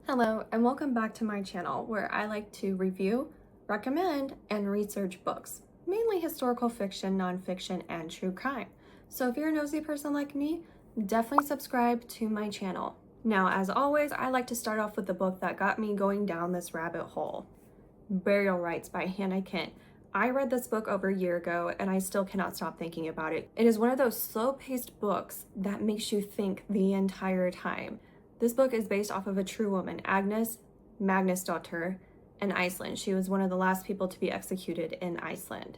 Hello, and welcome back to my channel where I like to review, recommend, and research books, mainly historical fiction, nonfiction, and true crime. So if you're a nosy person like me, definitely subscribe to my channel. Now, as always, I like to start off with the book that got me going down this rabbit hole, Burial Rites by Hannah Kent. I read this book over a year ago and I still cannot stop thinking about it. It is one of those slow-paced books that makes you think the entire time. This book is based off of a true woman, Agnes Magnusdottir, in Iceland. She was one of the last people to be executed in Iceland.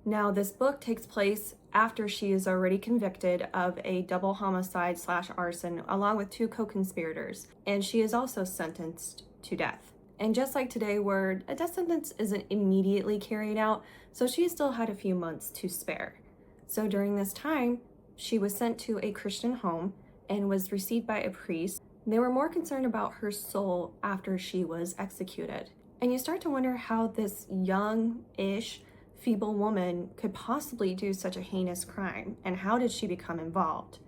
Now, this book takes place after she is already convicted of a double homicide / arson along with 2 co-conspirators, and she is also sentenced to death. And just like today, where a death sentence isn't immediately carried out, so she still had a few months to spare. So during this time, she was sent to a Christian home and was received by a priest. They were more concerned about her soul after she was executed. And you start to wonder how this young-ish, feeble woman could possibly do such a heinous crime, and how did she become involved?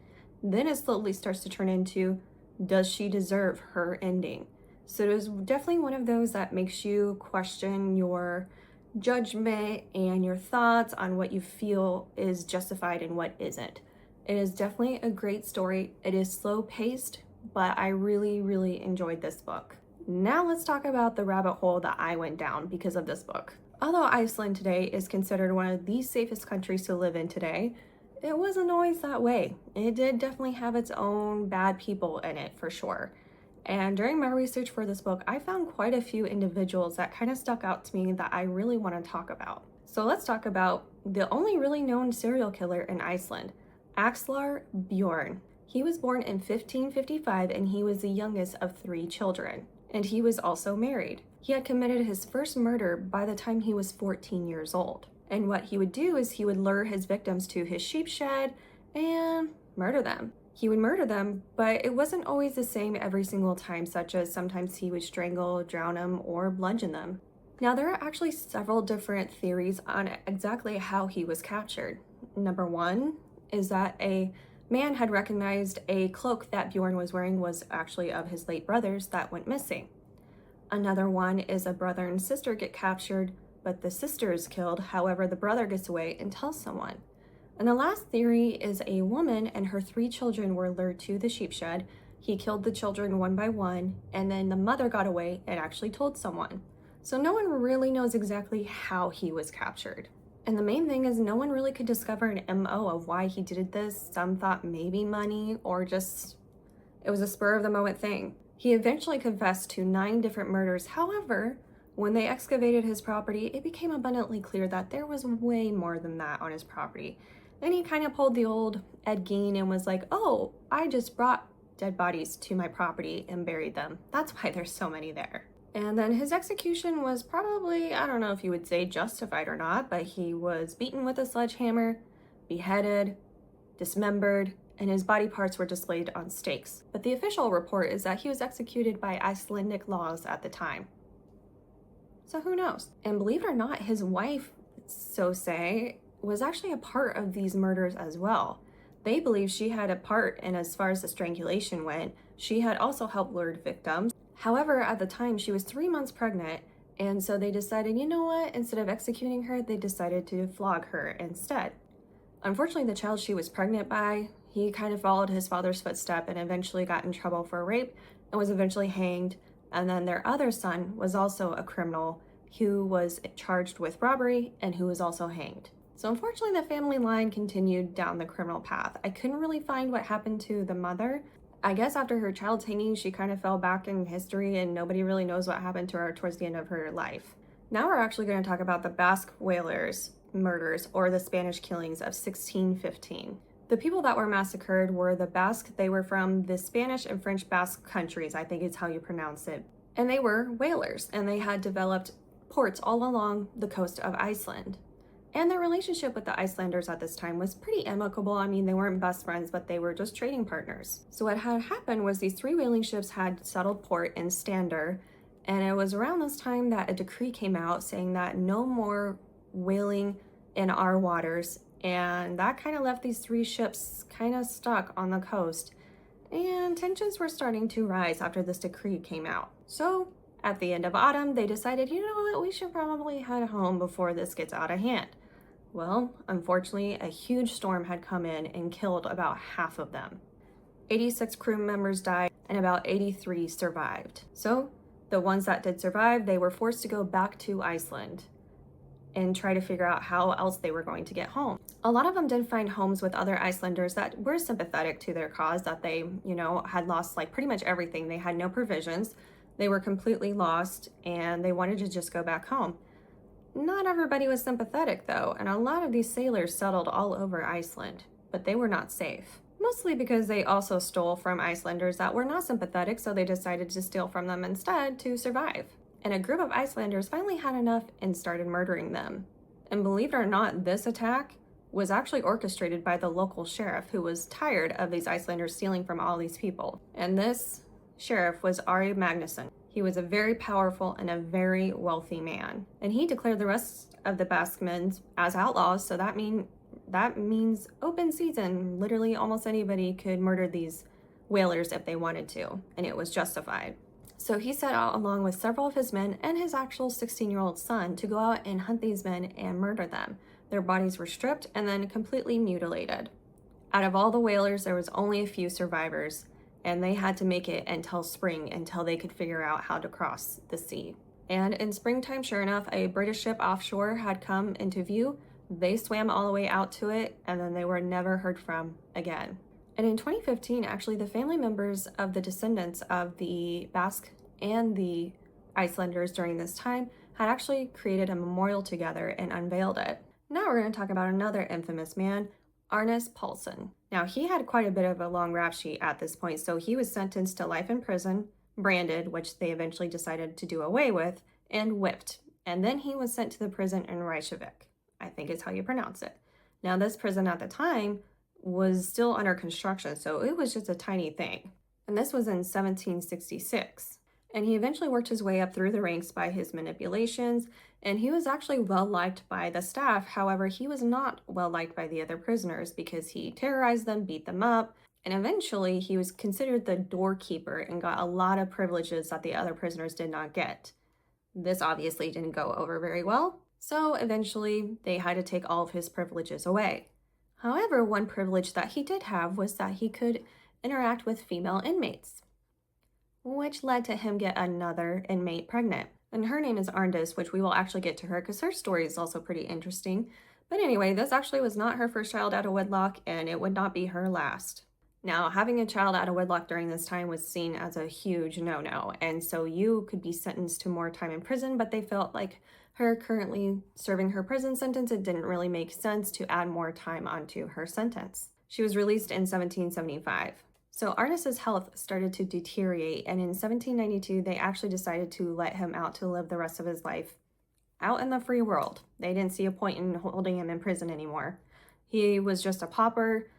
Then it slowly starts to turn into, does she deserve her ending? So it is definitely one of those that makes you question your judgment and your thoughts on what you feel is justified and what isn't. It is definitely a great story. It is slow paced, but I really enjoyed this book. Now let's talk about the rabbit hole that I went down because of this book. Although Iceland today is considered one of the safest countries to live in today, it wasn't always that way. It did definitely have its own bad people in it for sure. And during my research for this book, I found quite a few individuals that kind of stuck out to me that I really want to talk about. So let's talk about the only really known serial killer in Iceland, Axlar Bjorn. He was born in 1555 and he was the youngest of 3 children. And he was also married. He had committed his first murder by the time he was 14 years old. And what he would do is he would lure his victims to his sheep shed and murder them. He would murder them, but it wasn't always the same every single time, such as sometimes he would strangle, drown them, or bludgeon them. Now, there are actually several different theories on exactly how he was captured. Number 1 is that a man had recognized a cloak that Bjorn was wearing was actually of his late brother's that went missing. Another one is a brother and sister get captured, but the sister is killed. However, the brother gets away and tells someone. And the last theory is a woman and her 3 children were lured to the sheep shed. He killed the children one by one, and then the mother got away and actually told someone. So no one really knows exactly how he was captured. And the main thing is no one really could discover an MO of why he did this. Some thought maybe money or just it was a spur of the moment thing. He eventually confessed to 9 different murders. However, when they excavated his property, it became abundantly clear that there was way more than that on his property. Then he kind of pulled the old Ed Gein and was like, oh, I just brought dead bodies to my property and buried them. That's why there's so many there. And then his execution was probably, I don't know if you would say justified or not, but he was beaten with a sledgehammer, beheaded, dismembered, and his body parts were displayed on stakes. But the official report is that he was executed by Icelandic laws at the time. So who knows? And believe it or not, his wife, so say, was actually a part of these murders as well. They believe she had a part in, as far as the strangulation went, she had also helped lure victims. However, at the time, she was 3 months pregnant, and so they decided, you know what, instead of executing her, they decided to flog her instead. Unfortunately, the child she was pregnant by, he kind of followed his father's footstep and eventually got in trouble for rape and was eventually hanged. And then their other son was also a criminal who was charged with robbery and who was also hanged. So unfortunately, the family line continued down the criminal path. I couldn't really find what happened to the mother. I guess after her child's hanging, she kind of fell back in history and nobody really knows what happened to her towards the end of her life. Now we're actually going to talk about the Basque whalers murders, or the Spanish killings of 1615. The people that were massacred were the Basque. They were from the Spanish and French Basque countries, I think is how you pronounce it. And they were whalers, and they had developed ports all along the coast of Iceland. And their relationship with the Icelanders at this time was pretty amicable. I mean, they weren't best friends, but they were just trading partners. So what had happened was these 3 whaling ships had settled port in Stander, and it was around this time that a decree came out saying that no more whaling in our waters, and that kind of left these 3 ships kind of stuck on the coast. and tensions were starting to rise after this decree came out. So at the end of autumn, they decided, you know what, we should probably head home before this gets out of hand. Well, unfortunately, a huge storm had come in and killed about half of them. 86 crew members died and about 83 survived. So the ones that did survive, they were forced to go back to Iceland and try to figure out how else they were going to get home. A lot of them did find homes with other Icelanders that were sympathetic to their cause, that they, had lost like pretty much everything. They had no provisions. They were completely lost and they wanted to just go back home. Not everybody was sympathetic though, and a lot of these sailors settled all over Iceland, but they were not safe. Mostly because they also stole from Icelanders that were not sympathetic, so they decided to steal from them instead to survive. And a group of Icelanders finally had enough and started murdering them. And believe it or not, this attack was actually orchestrated by the local sheriff, who was tired of these Icelanders stealing from all these people. And this sheriff was Ari Magnusson. He was a very powerful and a very wealthy man. And he declared the rest of the Basquemans as outlaws, so that means open season. Literally almost anybody could murder these whalers if they wanted to, and it was justified. So he set out along with several of his men and his actual 16-year-old son to go out and hunt these men and murder them. Their bodies were stripped and then completely mutilated. Out of all the whalers, there was only a few survivors, and they had to make it until spring until they could figure out how to cross the sea. And in springtime, sure enough, a British ship offshore had come into view. They swam all the way out to it, and then they were never heard from again. And in 2015, actually, the family members of the descendants of the Basque and the Icelanders during this time had actually created a memorial together and unveiled it. Now we're going to talk about another infamous man, Agnes Paulsson. Now, he had quite a bit of a long rap sheet at this point, so he was sentenced to life in prison, branded, which they eventually decided to do away with, and whipped. And then he was sent to the prison in Reykjavik, I think is how you pronounce it. Now, this prison at the time was still under construction, so it was just a tiny thing. And this was in 1766. And he eventually worked his way up through the ranks by his manipulations, and he was actually well liked by the staff. However, he was not well liked by the other prisoners because he terrorized them, beat them up, and eventually he was considered the doorkeeper and got a lot of privileges that the other prisoners did not get. This obviously didn't go over very well, so eventually they had to take all of his privileges away. However, one privilege that he did have was that he could interact with female inmates, which led to him get another inmate pregnant. And her name is Arndis, which we will actually get to her because her story is also pretty interesting. But anyway, this actually was not her first child out of wedlock, and it would not be her last. Now, having a child out of wedlock during this time was seen as a huge no-no, and so you could be sentenced to more time in prison, but they felt like her currently serving her prison sentence, it didn't really make sense to add more time onto her sentence. She was released in 1775. So Arnis's health started to deteriorate, and in 1792, they actually decided to let him out to live the rest of his life out in the free world. They didn't see a point in holding him in prison anymore. He was just a pauper,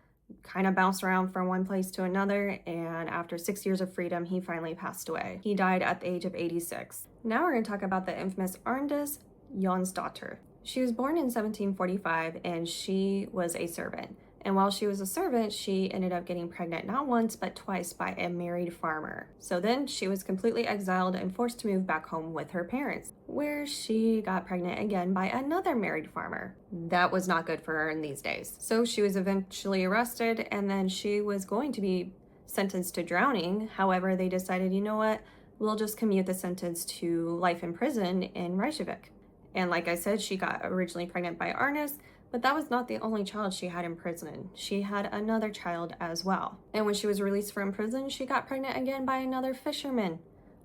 kind of bounced around from one place to another, and after 6 years of freedom, he finally passed away. He died at the age of 86. Now we're going to talk about the infamous Agnes Magnusdottir. She was born in 1745, and she was a servant. And while she was a servant, she ended up getting pregnant not once, but twice by a married farmer. So then she was completely exiled and forced to move back home with her parents, where she got pregnant again by another married farmer. That was not good for her in these days. So she was eventually arrested, and then she was going to be sentenced to drowning. However, they decided, you know what, we'll just commute the sentence to life in prison in Reykjavik. And like I said, she got originally pregnant by Arnis, but that was not the only child she had in prison. She had another child as well. And when she was released from prison, she got pregnant again by another fisherman.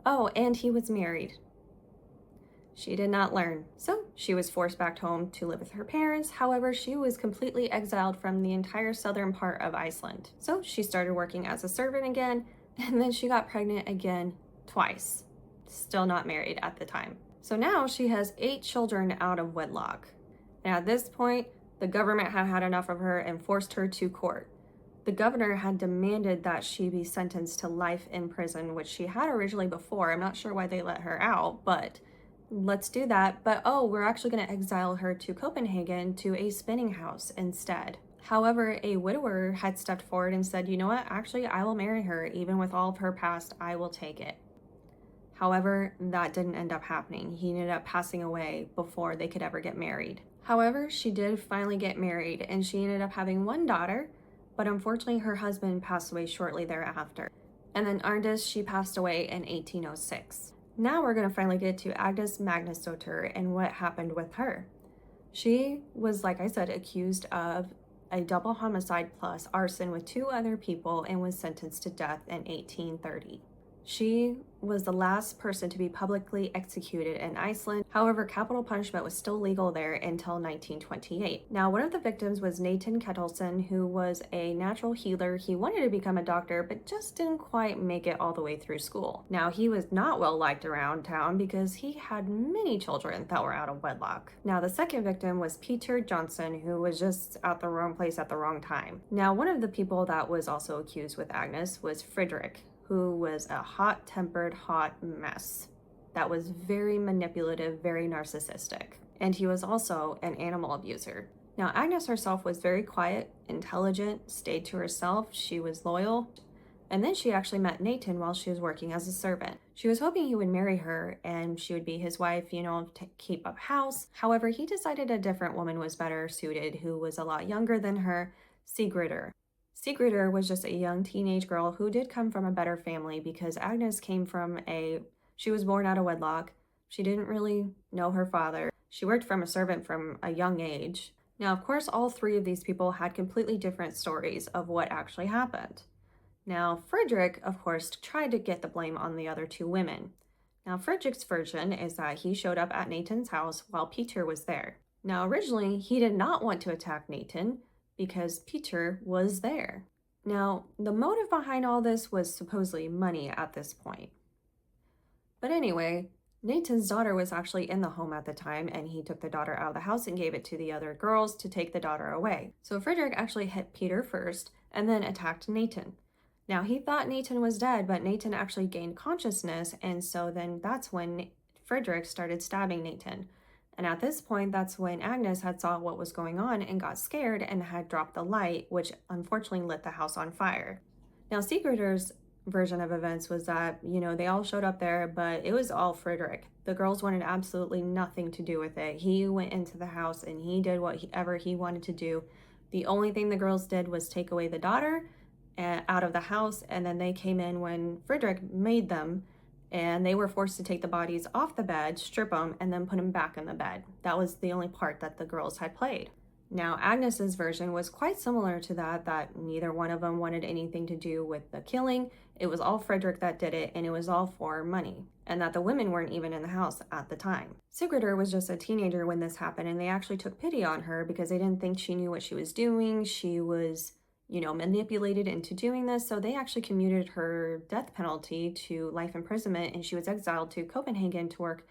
Oh, and he was married. She did not learn. So she was forced back home to live with her parents. However, she was completely exiled from the entire southern part of Iceland. So she started working as a servant again, and then she got pregnant again twice. Still not married at the time. So now she has 8 children out of wedlock. And at this point, the government had had enough of her and forced her to court. The governor had demanded that she be sentenced to life in prison, which she had originally before. I'm not sure why they let her out, but let's do that. But oh, we're actually going to exile her to Copenhagen to a spinning house instead. However, a widower had stepped forward and said, you know what, actually, I will marry her. Even with all of her past, I will take it. However, that didn't end up happening. He ended up passing away before they could ever get married. However, she did finally get married and she ended up having one daughter, but unfortunately her husband passed away shortly thereafter. And then Arndis, she passed away in 1806. Now we're going to finally get to Agnes Magnusdottir and what happened with her. She was, like I said, accused of a double homicide plus arson with 2 other people and was sentenced to death in 1830. She was the last person to be publicly executed in Iceland. However, capital punishment was still legal there until 1928. Now, one of the victims was Nathan Kettleson, who was a natural healer. He wanted to become a doctor, but just didn't quite make it all the way through school. Now, he was not well liked around town because he had many children that were out of wedlock. Now, the second victim was Peter Johnson, who was just at the wrong place at the wrong time. Now, one of the people that was also accused with Agnes was Frederick, who was a hot-tempered, hot mess that was very manipulative, very narcissistic. And he was also an animal abuser. Now, Agnes herself was very quiet, intelligent, stayed to herself, she was loyal, and then she actually met Nathan while she was working as a servant. She was hoping he would marry her and she would be his wife, you know, to keep up house. However, he decided a different woman was better suited, who was a lot younger than her, Sigridur. Sigridur was just a young teenage girl who did come from a better family because Agnes came from she was born out of wedlock. She didn't really know her father. She worked from a servant from a young age. Now, of course, all 3 of these people had completely different stories of what actually happened. Now, Frederick, of course, tried to get the blame on the other 2 women. Now, Frederick's version is that he showed up at Nathan's house while Peter was there. Now, originally, he did not want to attack Nathan, because Peter was there. Now, the motive behind all this was supposedly money at this point. But anyway, Nathan's daughter was actually in the home at the time, and he took the daughter out of the house and gave it to the other girls to take the daughter away. So Frederick actually hit Peter first and then attacked Nathan. Now, he thought Nathan was dead, but Nathan actually gained consciousness, and so then that's when Frederick started stabbing Nathan. And at this point, that's when Agnes had saw what was going on and got scared and had dropped the light, which unfortunately lit the house on fire. Now, Sigridur's version of events was that, you know, they all showed up there, but it was all Frederick. The girls wanted absolutely nothing to do with it. He went into the house and he did whatever he wanted to do. The only thing the girls did was take away the daughter out of the house, and then they came in when Frederick made them, and they were forced to take the bodies off the bed, strip them, and then put them back in the bed. That was the only part that the girls had played. Now, Agnes's version was quite similar to that neither one of them wanted anything to do with the killing. It was all Frederick that did it, and it was all for money, and that the women weren't even in the house at the time. Sigridur was just a teenager when this happened, and they actually took pity on her because they didn't think she knew what she was doing. She was, you know, manipulated into doing this, so they actually commuted her death penalty to life imprisonment, and she was exiled to Copenhagen to work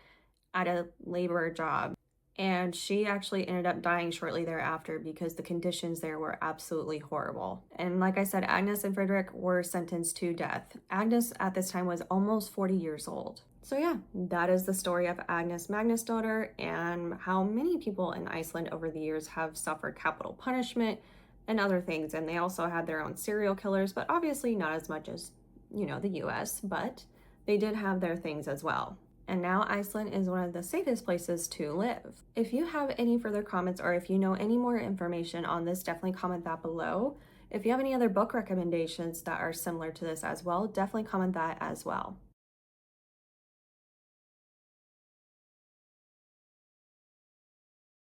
at a labor job. And she actually ended up dying shortly thereafter because the conditions there were absolutely horrible. And like I said, Agnes and Frederick were sentenced to death. Agnes at this time was almost 40 years old. So yeah, that is the story of Agnes Magnusdottir and how many people in Iceland over the years have suffered capital punishment and other things. And they also had their own serial killers, but obviously not as much as, you know, the US, but they did have their things as well. And now Iceland is one of the safest places to live. If you have any further comments or if you know any more information on this, definitely comment that below. If you have any other book recommendations that are similar to this as well, definitely comment that as well.